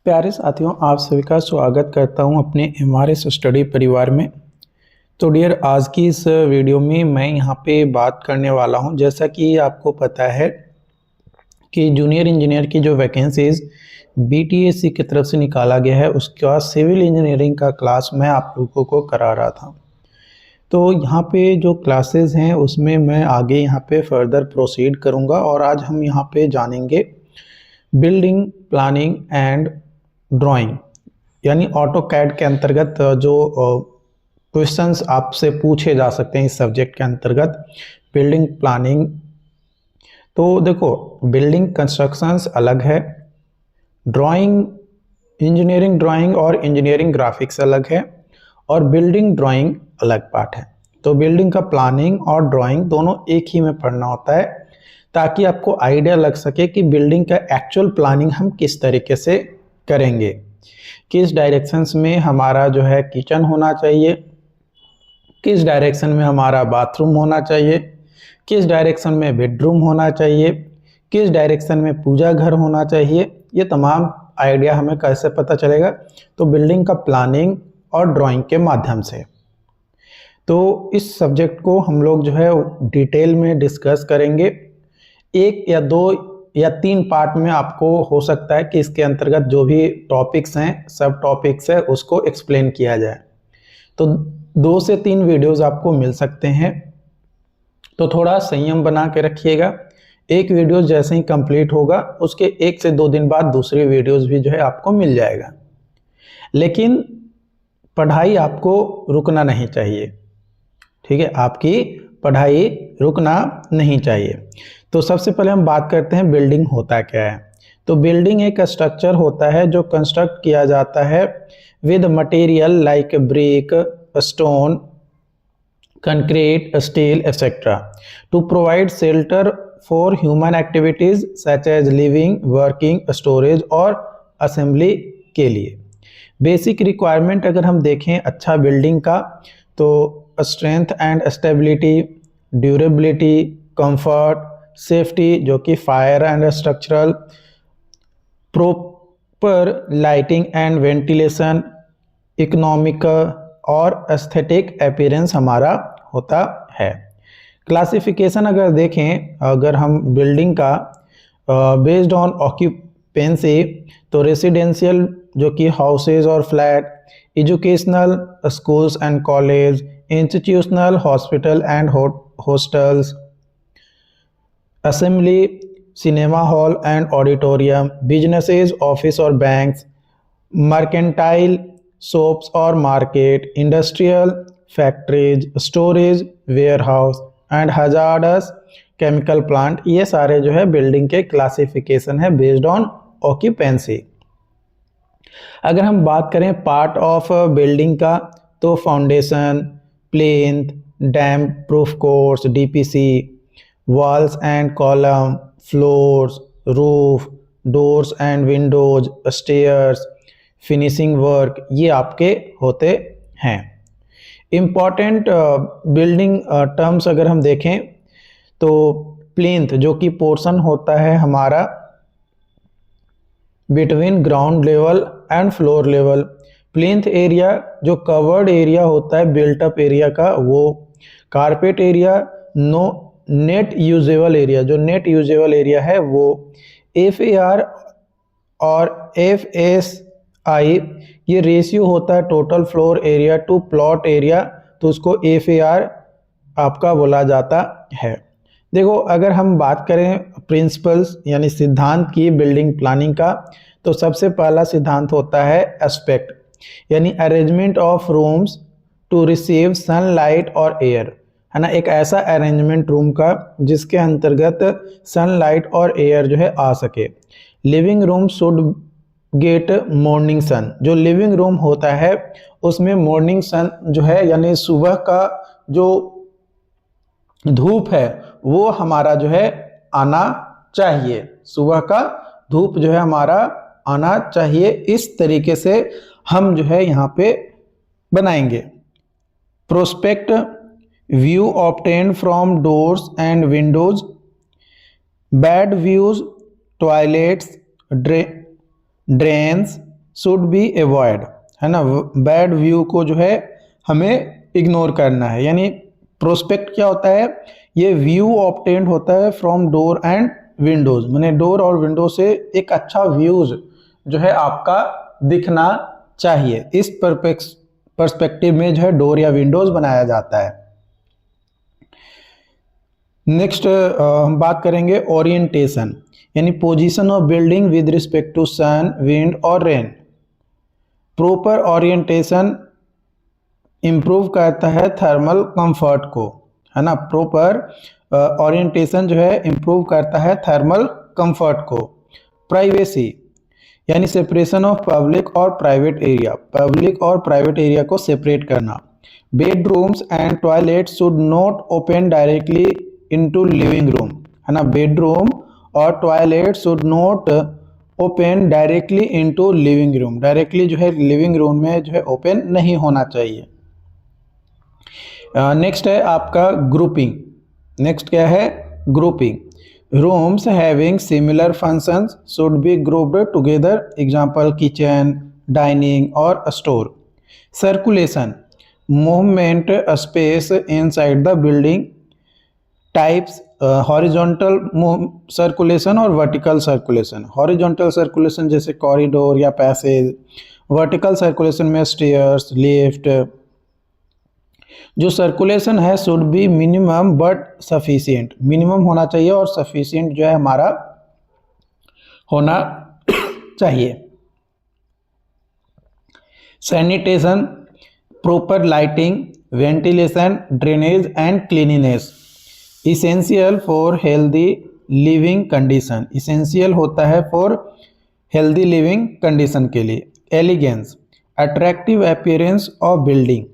प्यारे साथियों, आप सभी का स्वागत करता हूं अपने एमआरएस स्टडी परिवार में। तो डियर, आज की इस वीडियो में मैं यहां पे बात करने वाला हूं। जैसा कि आपको पता है कि जूनियर इंजीनियर की जो वैकेंसीज बीटीएससी की तरफ से निकाला गया है, उसका सिविल इंजीनियरिंग का क्लास मैं आप लोगों को करा रहा था। तो यहाँ पे जो क्लासेस हैं उसमें मैं आगे यहाँ पे फर्दर प्रोसीड करूँगा और आज हम यहाँ पे जानेंगे बिल्डिंग प्लानिंग एंड ड्राइंग, यानी ऑटो कैड के अंतर्गत जो क्वेश्चंस आपसे पूछे जा सकते हैं इस सब्जेक्ट के अंतर्गत बिल्डिंग प्लानिंग। तो देखो, बिल्डिंग कंस्ट्रक्शंस अलग है, ड्राइंग इंजीनियरिंग ड्राइंग और इंजीनियरिंग ग्राफिक्स अलग है और बिल्डिंग ड्राइंग अलग पार्ट है। तो बिल्डिंग का प्लानिंग और ड्राइंग दोनों एक ही में पढ़ना होता है ताकि आपको आइडिया लग सके कि बिल्डिंग का एक्चुअल प्लानिंग हम किस तरीके से करेंगे, किस डायरेक्शंस में हमारा जो है किचन होना चाहिए, किस डायरेक्शन में हमारा बाथरूम होना चाहिए, किस डायरेक्शन में बेडरूम होना चाहिए, किस डायरेक्शन में पूजा घर होना चाहिए। ये तमाम आइडिया हमें कैसे पता चलेगा? तो बिल्डिंग का प्लानिंग और ड्राइंग के माध्यम से। तो इस सब्जेक्ट को हम लोग जो है डिटेल में डिस्कस करेंगे। एक या दो या तीन पार्ट में आपको हो सकता है कि इसके अंतर्गत जो भी टॉपिक्स हैं, सब टॉपिक्स है, उसको एक्सप्लेन किया जाए। तो 2 से 3 वीडियोस आपको मिल सकते हैं, तो थोड़ा संयम बना के रखिएगा। एक वीडियो जैसे ही कंप्लीट होगा उसके 1 से 2 दिन बाद दूसरी वीडियोस भी जो है आपको मिल जाएगा। लेकिन पढ़ाई आपको रुकना नहीं चाहिए, ठीक है? आपकी पढ़ाई रुकना नहीं चाहिए। तो सबसे पहले हम बात करते हैं बिल्डिंग होता क्या है। तो बिल्डिंग एक स्ट्रक्चर होता है जो कंस्ट्रक्ट किया जाता है with material like brick, stone, concrete, steel etcetera to provide shelter for human activities such as living, working, storage और असेंबली के लिए। बेसिक रिक्वायरमेंट अगर हम देखें अच्छा बिल्डिंग का, तो strength and stability, durability, comfort, safety जो कि fire and structural, proper lighting and ventilation, economic और एस्थेटिक अपीयरेंस हमारा होता है। क्लासिफिकेशन अगर देखें, अगर हम बिल्डिंग का बेस्ड ऑन ऑक्यूपेंसी, तो रेसिडेंशियल जो कि हाउसेज और flat, educational schools and college, institutional hospital and hostels, assembly, cinema hall and auditorium, businesses, office और बैंक्स, मर्केंटाइल, शॉप्स और market, industrial, factories, storage, warehouse and hazardous chemical plant. ये सारे जो है बिल्डिंग के क्लासिफिकेशन है based on occupancy. अगर हम बात करें पार्ट ऑफ बिल्डिंग का, तो foundation, plinth, dam proof course DPC, walls and column, floors, roof, doors and Windows, stairs, finishing work, ये आपके होते हैं। इम्पॉर्टेंट बिल्डिंग टर्म्स अगर हम देखें, तो प्लिंथ जो कि पोर्शन होता है हमारा between ground level and floor level. Plinth area जो कवर्ड एरिया होता है बिल्ट अप एरिया का, वो carpet area, no net usable area, जो नेट यूजेबल एरिया है वो। FAR और FSI ये रेशियो होता है total floor area to plot area, तो उसको FAR आपका बोला जाता है। देखो, अगर हम बात करें प्रिंसिपल्स यानी सिद्धांत की बिल्डिंग प्लानिंग का, तो सबसे पहला सिद्धांत होता है एस्पेक्ट, यानी arrangement of rooms to receive sunlight और एयर, है ना। एक ऐसा अरेंजमेंट रूम का जिसके अंतर्गत सनलाइट और एयर जो है आ सके। Living room should get morning sun, जो लिविंग रूम होता है उसमें मॉर्निंग सन जो है यानी सुबह का जो धूप है वो हमारा जो है आना चाहिए, सुबह का धूप जो है हमारा आना चाहिए। इस तरीके से हम जो है यहाँ पे बनाएंगे। Prospect view obtained from doors and Windows, bad views, toilets, drains, should be avoid, है ना। बैड व्यू को जो है हमें इग्नोर करना है। यानी प्रोस्पेक्ट क्या होता है, ये व्यू ऑब्टेन्ड होता है फ्रॉम डोर एंड विंडोज, माने डोर और विंडो से एक अच्छा व्यूज जो है आपका दिखना चाहिए। इस पर्सपेक्टिव में जो है डोर या विंडोज बनाया जाता है। नेक्स्ट हम बात करेंगे ओरिएंटेशन, यानी position of building with respect to sun, wind और रेन। प्रॉपर ओरिएंटेशन इम्प्रूव करता है थर्मल कंफर्ट को, है ना। प्रॉपर ओरिएंटेशन जो है इम्प्रूव करता है थर्मल कंफर्ट को। प्राइवेसी यानी सेपरेशन ऑफ पब्लिक और प्राइवेट एरिया, पब्लिक और प्राइवेट एरिया को सेपरेट करना। Bedrooms and toilet should not open directly into living room, है ना। बेडरूम और toilet should not open directly into living room, directly जो है लिविंग रूम में जो है ओपन नहीं होना चाहिए। नेक्स्ट है आपका ग्रुपिंग। नेक्स्ट क्या है, grouping. Rooms having similar functions should be grouped together, example kitchen, dining और store. Circulation, movement space inside the building. Types, horizontal circulation और वर्टिकल सर्कुलेशन। हॉरिजॉन्टल सर्कुलेशन जैसे कॉरिडोर या पैसेज, वर्टिकल सर्कुलेशन में stairs, lift. जो circulation है should be minimum but sufficient, minimum होना चाहिए और सफिशिएंट जो है हमारा होना चाहिए। Sanitation, proper lighting, ventilation, drainage and cleanliness essential for healthy living condition, essential होता है फॉर हेल्दी लिविंग कंडीशन के लिए। Elegance, attractive appearance of building,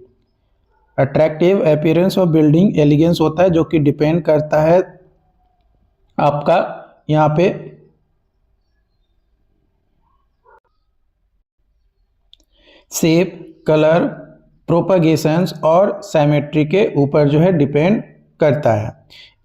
attractive appearance of building elegance होता है जो कि डिपेंड करता है आपका यहाँ पे शेप, कलर, प्रोपगेशंस और सिमेट्री के ऊपर जो है डिपेंड करता है।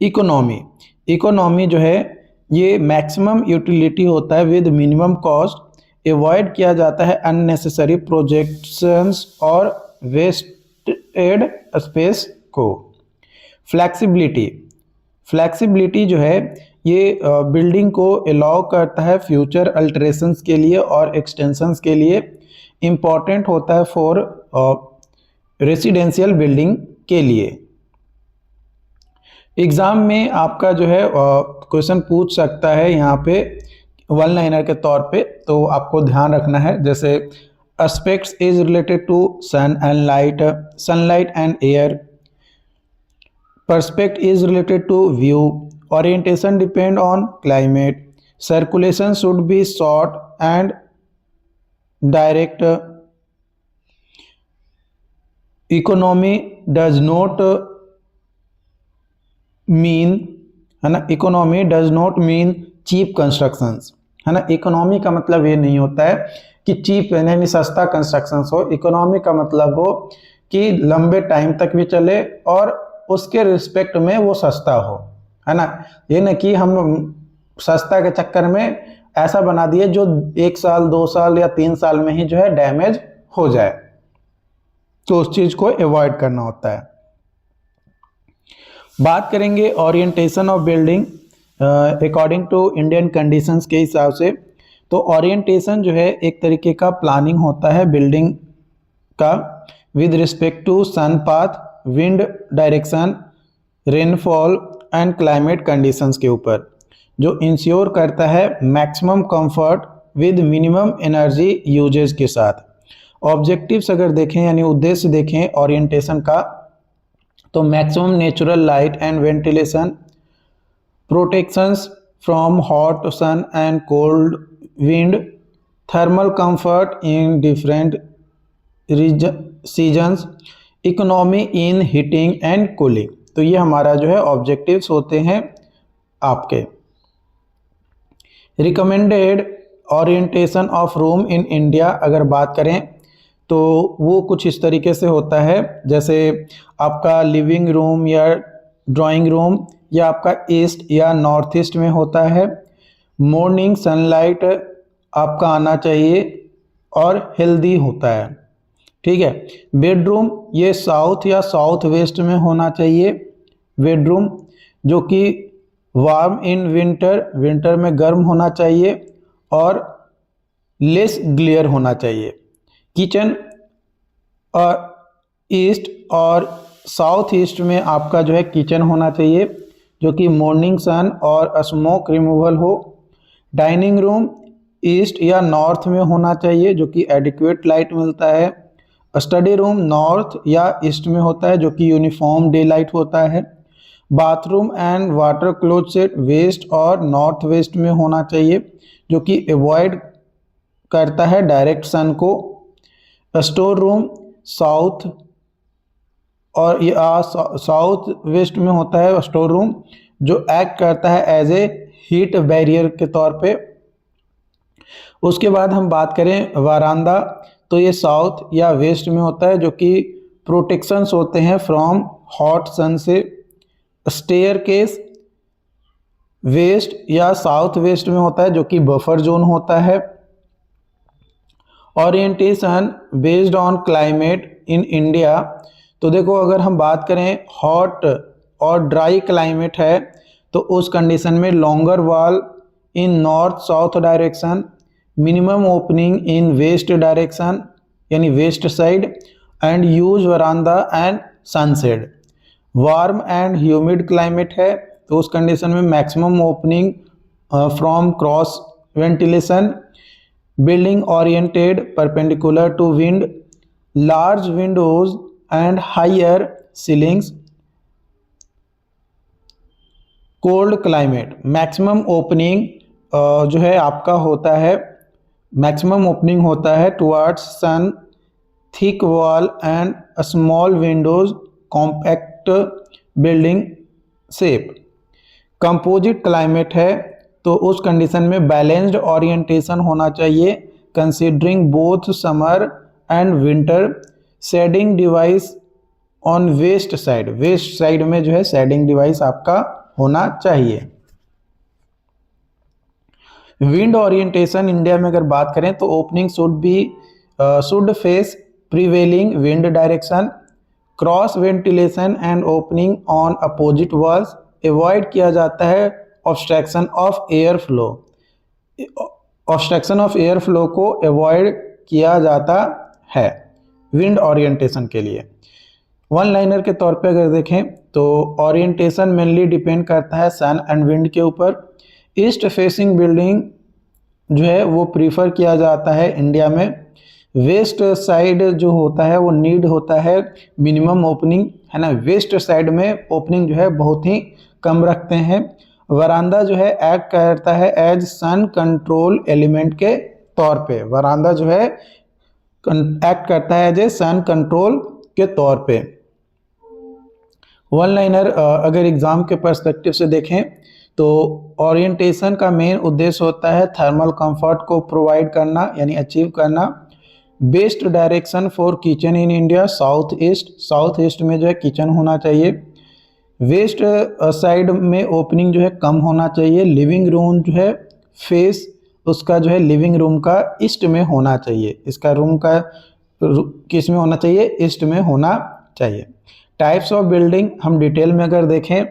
इकोनॉमी, इकोनॉमी जो है ये मैक्सिमम यूटिलिटी होता है विद मिनिमम कॉस्ट। अवॉइड किया जाता है अननेसेसरी प्रोजेक्शंस और वेस्टेड स्पेस को। फ्लैक्सिबिलिटी, फ्लैक्सिबिलिटी जो है ये बिल्डिंग को अलाउ करता है फ्यूचर अल्टरेशंस के लिए और एक्सटेंशंस के लिए। इम्पॉर्टेंट होता है फॉर रेसिडेंशियल बिल्डिंग के लिए। एग्ज़ाम में आपका जो है क्वेश्चन पूछ सकता है यहाँ पे वन लाइनर के तौर पे, तो आपको ध्यान रखना है। जैसे aspects is related to sun and light, sunlight and air. Perspect is related to view, orientation depend on climate, circulation should be short and direct, economy does not mean, है ना, economy does not mean cheap constructions, है ना। Economy का मतलब ये नहीं होता है कि चीप यानी सस्ता कंस्ट्रक्शंस हो। इकोनॉमी का मतलब हो कि लंबे टाइम तक भी चले और उसके रिस्पेक्ट में वो सस्ता हो, है ना। ये न कि हम सस्ता के चक्कर में ऐसा बना दिए जो 1 साल 2 साल या 3 साल में ही जो है डैमेज हो जाए, तो उस चीज को अवॉइड करना होता है। बात करेंगे orientation of building according to Indian conditions के हिसाब से। तो ओरिएंटेशन जो है एक तरीके का प्लानिंग होता है बिल्डिंग का with respect to sun path, wind direction, rainfall and climate conditions के ऊपर, जो इंश्योर करता है maximum comfort with minimum energy usages के साथ। ऑब्जेक्टिव्स अगर देखें यानी उद्देश्य देखें ओरिएंटेशन का, तो maximum natural light and ventilation, protections from hot sun and cold wind, thermal comfort in different seasons, economy in heating and cooling. तो ये हमारा जो है ऑब्जेक्टिव्स होते हैं आपके। Recommended orientation of room in India अगर बात करें तो वो कुछ इस तरीके से होता है, जैसे आपका लिविंग रूम या ड्राइंग रूम या आपका ईस्ट या नॉर्थ ईस्ट में होता है। मॉर्निंग सनलाइट आपका आना चाहिए और हेल्दी होता है। ठीक है। बेडरूम ये साउथ या साउथ वेस्ट में होना चाहिए बेडरूम, जो कि वार्म इन विंटर, विंटर में गर्म होना चाहिए और लेस ग्लेयर होना चाहिए। किचन और ईस्ट और साउथ ईस्ट में आपका जो है किचन होना चाहिए, जो कि मॉर्निंग सन और स्मोक रिमूवल हो। डाइनिंग रूम ईस्ट या नॉर्थ में होना चाहिए, जो कि एडिक्वेट लाइट मिलता है। स्टडी रूम नॉर्थ या ईस्ट में होता है, जो कि यूनिफॉर्म डे लाइट होता है। Bathroom and water closet west और नॉर्थ वेस्ट में होना चाहिए, जो कि अवॉइड करता है डायरेक्ट सन को। स्टोर रूम साउथ और ये साउथ वेस्ट में होता है स्टोर रूम, जो एक्ट करता है एज ए हीट बैरियर के तौर पे। उसके बाद हम बात करें वरांदा, तो ये साउथ या वेस्ट में होता है, जो कि प्रोटेक्शंस होते हैं फ्रॉम हॉट सन से। स्टेयर केस वेस्ट या साउथ वेस्ट में होता है, जो कि बफर जोन होता है। Orientation based on climate in India, तो देखो अगर हम बात करें हॉट और ड्राई क्लाइमेट है तो उस कंडीशन में longer wall in north south direction, minimum opening in west direction यानी west side, and use veranda and sunshade. Warm and humid climate है तो उस कंडीशन में maximum opening from cross ventilation, building oriented perpendicular to wind, large windows and higher ceilings. Cold climate maximum opening जो है आपका होता है, maximum opening होता है towards sun, thick wall and small windows, compact building shape. Composite climate है तो उस कंडीशन में बैलेंस्ड ओरिएंटेशन होना चाहिए considering both summer and winter. Shading device on west side, west side में जो है शेडिंग डिवाइस आपका होना चाहिए। विंड ओरिएंटेशन इंडिया में अगर बात करें तो opening should face prevailing wind direction, cross ventilation and opening on opposite walls. Avoid किया जाता है obstruction of air flow, obstruction of air flow को अवॉइड किया जाता है विंड ओरिएंटेशन के लिए। वन लाइनर के तौर पे अगर देखें तो ओरिएंटेशन मेनली डिपेंड करता है सन एंड विंड के ऊपर। ईस्ट फेसिंग बिल्डिंग जो है वो प्रीफर किया जाता है इंडिया में। वेस्ट साइड जो होता है वो नीड होता है मिनिमम ओपनिंग, है ना। वेस्ट साइड में ओपनिंग जो है बहुत ही कम रखते हैं। वरांदा जो है एक्ट करता है एज सन कंट्रोल एलिमेंट के तौर पे, वरांदा जो है एक्ट करता है एज ए सन कंट्रोल के तौर पे। वन लाइनर अगर एग्जाम के पर्सपेक्टिव से देखें तो ओरिएंटेशन का मेन उद्देश्य होता है थर्मल कंफर्ट को प्रोवाइड करना यानी अचीव करना। Best direction for kitchen in India south east, south east में जो है किचन होना चाहिए। वेस्ट साइड में ओपनिंग जो है कम होना चाहिए। लिविंग रूम जो है फेस उसका जो है लिविंग रूम का ईस्ट में होना चाहिए, इसका रूम का किस में होना चाहिए, ईस्ट में होना चाहिए। टाइप्स ऑफ बिल्डिंग हम डिटेल में अगर देखें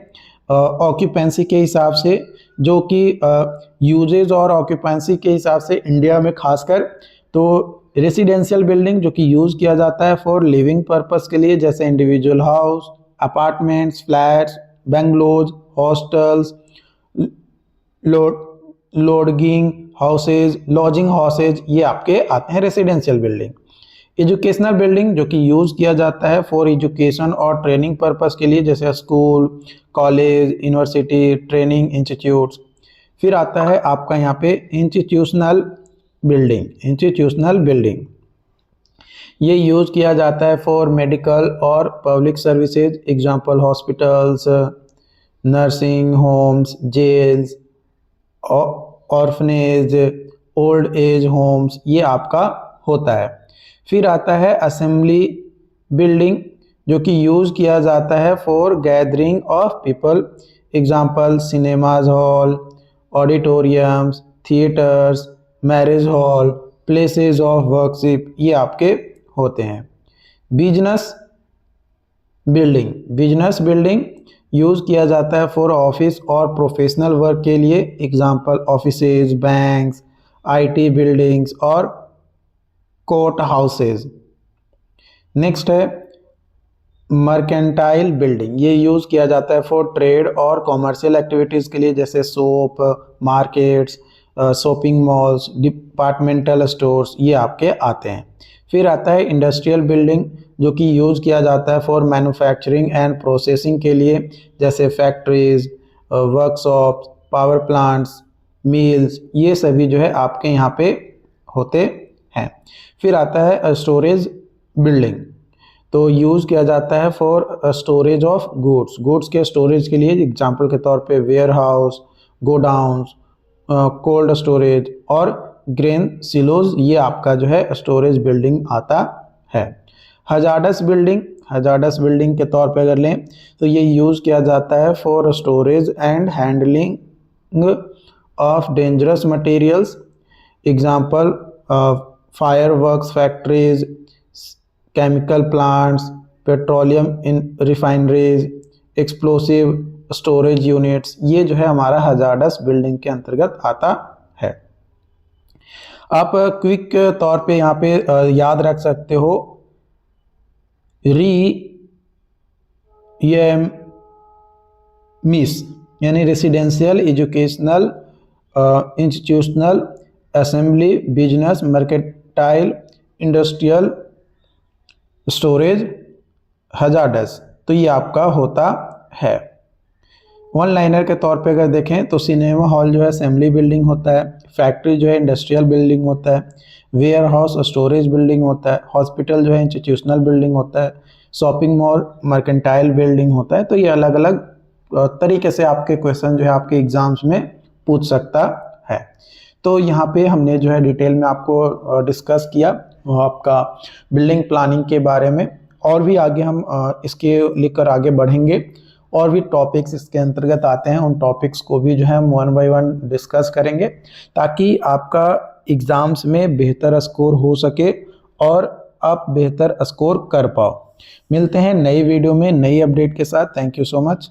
ऑक्यूपेंसी के हिसाब से, जो कि यूजेज और ऑक्यूपेंसी के हिसाब से इंडिया में खासकर तो रेसिडेंशियल बिल्डिंग जो कि यूज़ किया जाता है फॉर लिविंग पर्पस के लिए, जैसे individual house, apartments, flats, bungalows, hostels, lodging houses, ये आपके आते हैं रेसिडेंशियल बिल्डिंग। एजुकेशनल बिल्डिंग जो कि यूज़ किया जाता है फॉर एजुकेशन और ट्रेनिंग पर्पस के लिए, जैसे school, college, university, training institutes. फिर आता है आपका यहाँ पे इंस्टीट्यूशनल बिल्डिंग, इंस्टीट्यूशनल बिल्डिंग ये यूज़ किया जाता है फॉर मेडिकल और public services, example hospitals, nursing homes, jails, orphanage, old age homes, ये आपका होता है। फिर आता है असेंबली बिल्डिंग जो कि यूज़ किया जाता है for gathering of people, example cinemas hall, auditoriums, theatres, marriage hall, places of worship, ये आपके होते हैं। बिजनेस बिल्डिंग यूज़ किया जाता है फॉर ऑफिस और प्रोफेशनल वर्क के लिए। Example offices, banks, IT buildings और कोर्ट हाउसेज। नेक्स्ट है मर्केंटाइल बिल्डिंग, ये यूज़ किया जाता है फॉर ट्रेड और कॉमर्शियल एक्टिविटीज़ के लिए, जैसे soap markets, shopping malls, departmental stores, ये आपके आते हैं। फिर आता है इंडस्ट्रियल बिल्डिंग, जो कि यूज़ किया जाता है फॉर मैन्युफैक्चरिंग एंड प्रोसेसिंग के लिए, जैसे factories, workshops, power plants, mills, ये सभी जो है आपके यहाँ पे होते हैं। फिर आता है स्टोरेज बिल्डिंग, तो यूज़ किया जाता है फॉर स्टोरेज ऑफ गुड्स के स्टोरेज के लिए। एग्जांपल के तौर पे warehouse, godowns, cold storage और ग्रेन सिलोज, ये आपका जो है स्टोरेज बिल्डिंग आता है। हजार्डस बिल्डिंग के तौर पे अगर लें तो ये यूज़ किया जाता है for storage and handling of dangerous materials. Example fire works factories, chemical plants, petroleum in refineries, explosive storage units, ये जो है हमारा हजार्डस बिल्डिंग के अंतर्गत आता है। आप क्विक तौर पे यहाँ पे याद रख सकते हो, मिस यानी residential, educational, institutional, assembly, business, mercantile, industrial, storage, hazardous, तो ये आपका होता है। वन लाइनर के तौर पे अगर देखें तो सिनेमा हॉल जो है असेंबली बिल्डिंग होता है, फैक्ट्री जो है इंडस्ट्रियल बिल्डिंग होता है, वेयर हाउस स्टोरेज बिल्डिंग होता है, हॉस्पिटल जो है इंस्टीट्यूशनल बिल्डिंग होता है, शॉपिंग मॉल मर्केंटाइल बिल्डिंग होता है। तो ये अलग अलग तरीके से आपके क्वेश्चन जो है आपके एग्जाम्स में पूछ सकता है। तो यहाँ पे हमने जो है डिटेल में आपको डिस्कस किया आपका बिल्डिंग प्लानिंग के बारे में, और भी आगे हम इसके लेकर आगे बढ़ेंगे और भी टॉपिक्स इसके अंतर्गत आते हैं, उन टॉपिक्स को भी जो है हम वन बाय वन डिस्कस करेंगे, ताकि आपका एग्ज़ाम्स में बेहतर स्कोर हो सके और आप बेहतर स्कोर कर पाओ। मिलते हैं नई वीडियो में नई अपडेट के साथ। Thank you so much.